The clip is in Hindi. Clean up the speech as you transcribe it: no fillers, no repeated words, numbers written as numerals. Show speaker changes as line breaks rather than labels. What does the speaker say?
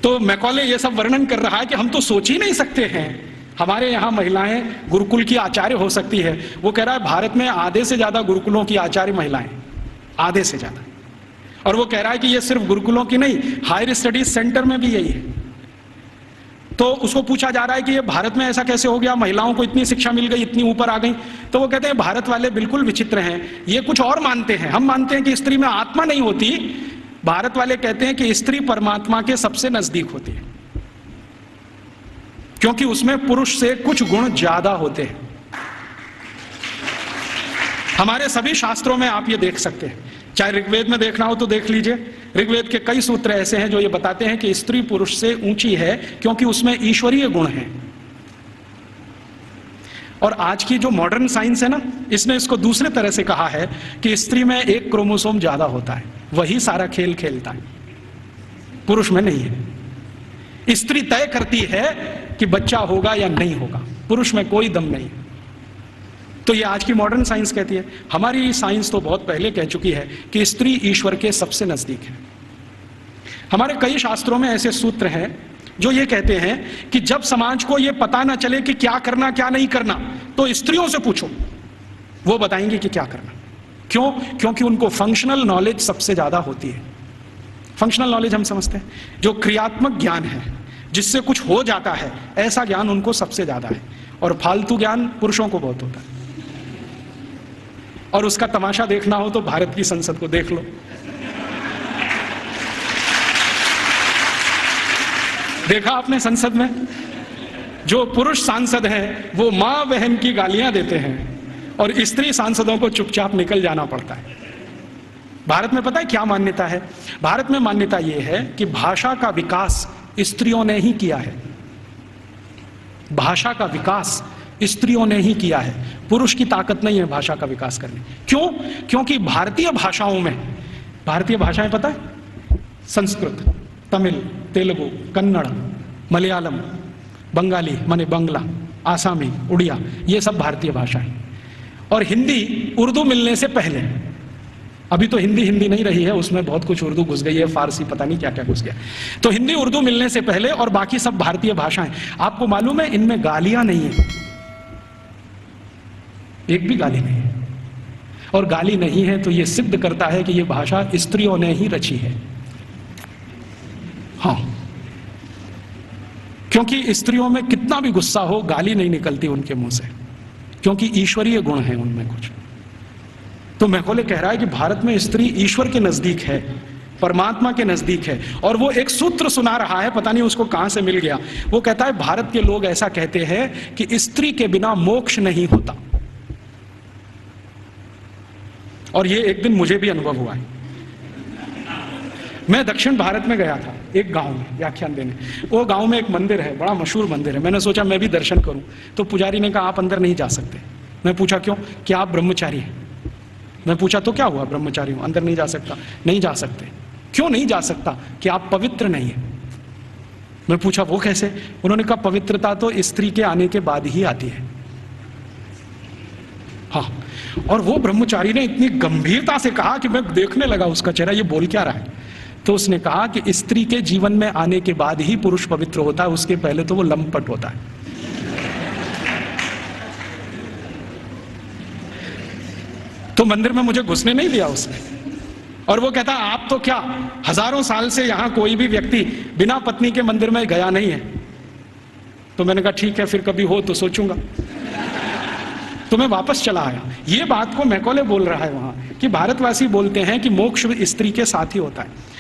तो मैकॉले ये सब वर्णन कर रहा है कि हम तो सोच ही नहीं सकते हैं हमारे यहाँ महिलाएं गुरुकुल की आचार्य हो सकती है। वो कह रहा है भारत में आधे से ज्यादा गुरुकुलों की आचार्य महिलाएं, आधे से ज्यादा। और वो कह रहा है कि ये सिर्फ गुरुकुलों की नहीं, हायर स्टडीज सेंटर में भी यही है। तो उसको पूछा जा रहा है कि ये भारत में ऐसा कैसे हो गया, महिलाओं को इतनी शिक्षा मिल गई, इतनी ऊपर आ गई। तो वो कहते हैं भारत वाले बिल्कुल विचित्र हैं, ये कुछ और मानते हैं। हम मानते हैं कि स्त्री में आत्मा नहीं होती, भारत वाले कहते हैं कि स्त्री परमात्मा के सबसे नजदीक होती है, क्योंकि उसमें पुरुष से कुछ गुण ज्यादा होते हैं। हमारे सभी शास्त्रों में आप ये देख सकते हैं, चाहे ऋग्वेद में देखना हो तो देख लीजिए। ऋग्वेद के कई सूत्र ऐसे हैं जो ये बताते हैं कि स्त्री पुरुष से ऊंची है, क्योंकि उसमें ईश्वरीय गुण हैं। और आज की जो मॉडर्न साइंस है ना, इसने इसको दूसरे तरह से कहा है कि स्त्री में एक क्रोमोसोम ज्यादा होता है, वही सारा खेल खेलता है, पुरुष में नहीं है। स्त्री तय करती है कि बच्चा होगा या नहीं होगा, पुरुष में कोई दम नहीं। तो ये आज की मॉडर्न साइंस कहती है। हमारी साइंस तो बहुत पहले कह चुकी है कि स्त्री ईश्वर के सबसे नजदीक है। हमारे कई शास्त्रों में ऐसे सूत्र हैं जो ये कहते हैं कि जब समाज को ये पता ना चले कि क्या करना क्या नहीं करना, तो स्त्रियों से पूछो, वो बताएंगे कि क्या करना। क्यों? क्योंकि उनको फंक्शनल नॉलेज सबसे ज्यादा होती है। फंक्शनल नॉलेज हम समझते हैं, जो क्रियात्मक ज्ञान है, जिससे कुछ हो जाता है, ऐसा ज्ञान उनको सबसे ज्यादा है। और फालतू ज्ञान पुरुषों को बहुत होता है। और उसका तमाशा देखना हो तो भारत की संसद को देख लो। देखा आपने संसद में जो पुरुष सांसद हैं वो मां बहन की गालियां देते हैं और स्त्री सांसदों को चुपचाप निकल जाना पड़ता है। भारत में पता है क्या मान्यता है? भारत में मान्यता यह है कि भाषा का विकास स्त्रियों ने ही किया है। भाषा का विकास स्त्रियों ने ही किया है, पुरुष की ताकत नहीं है भाषा का विकास करने। क्यों? क्योंकि भारतीय भाषाओं में, भारतीय भाषाएं पता है, संस्कृत, तमिल, तेलुगु, कन्नड़, मलयालम, बंगाली माने बंगला, आसामी, उड़िया, ये सब भारतीय भाषाएं। और हिंदी उर्दू मिलने से पहले, अभी तो हिंदी हिंदी नहीं रही है, उसमें बहुत कुछ उर्दू घुस गई है, फारसी पता नहीं क्या क्या घुस गया। तो हिंदी उर्दू मिलने से पहले और बाकी सब भारतीय भाषाएं। आपको मालूम है इनमें गालियां नहीं है, एक भी गाली नहीं है। और गाली नहीं है तो यह सिद्ध करता है कि यह भाषा स्त्रियों ने ही रची है। हाँ, क्योंकि स्त्रियों में कितना भी गुस्सा हो, गाली नहीं निकलती उनके मुंह से, क्योंकि ईश्वरीय गुण है उनमें कुछ। तो मैकॉले कह रहा है कि भारत में स्त्री ईश्वर के नजदीक है, परमात्मा के नजदीक है। और वो एक सूत्र सुना रहा है, पता नहीं उसको कहां से मिल गया। वो कहता है भारत के लोग ऐसा कहते हैं कि स्त्री के बिना मोक्ष नहीं होता। और ये एक दिन मुझे भी अनुभव हुआ है। मैं दक्षिण भारत में गया था, एक गांव में व्याख्यान देने। वो गांव में एक मंदिर है, बड़ा मशहूर मंदिर है। मैंने सोचा मैं भी दर्शन करूं, तो पुजारी ने कहा आप अंदर नहीं जा सकते। मैं पूछा क्यों? क्या आप ब्रह्मचारी हैं? मैं पूछा तो क्या हुआ, ब्रह्मचारी हूं, अंदर नहीं जा सकता। नहीं जा सकते। क्यों नहीं जा सकता? कि आप पवित्र नहीं है। मैं पूछा वो कैसे? उन्होंने कहा पवित्रता तो स्त्री के आने के बाद ही आती है। हाँ, और वो ब्रह्मचारी ने इतनी गंभीरता से कहा कि मैं देखने लगा उसका चेहरा, ये बोल क्या रहा है। तो उसने कहा कि स्त्री के जीवन में आने के बाद ही पुरुष पवित्र होता है, उसके पहले तो वो लंपट होता है। तो मंदिर में मुझे घुसने नहीं दिया उसने। और वो कहता आप तो क्या, हजारों साल से यहां कोई भी व्यक्ति बिना पत्नी के मंदिर में गया नहीं है। तो मैंने कहा ठीक है, फिर कभी हो तो सोचूंगा। तो मैं वापस चला आया। ये बात को मैकॉले बोल रहा है वहां कि भारतवासी बोलते हैं कि मोक्ष स्त्री के साथ ही होता है।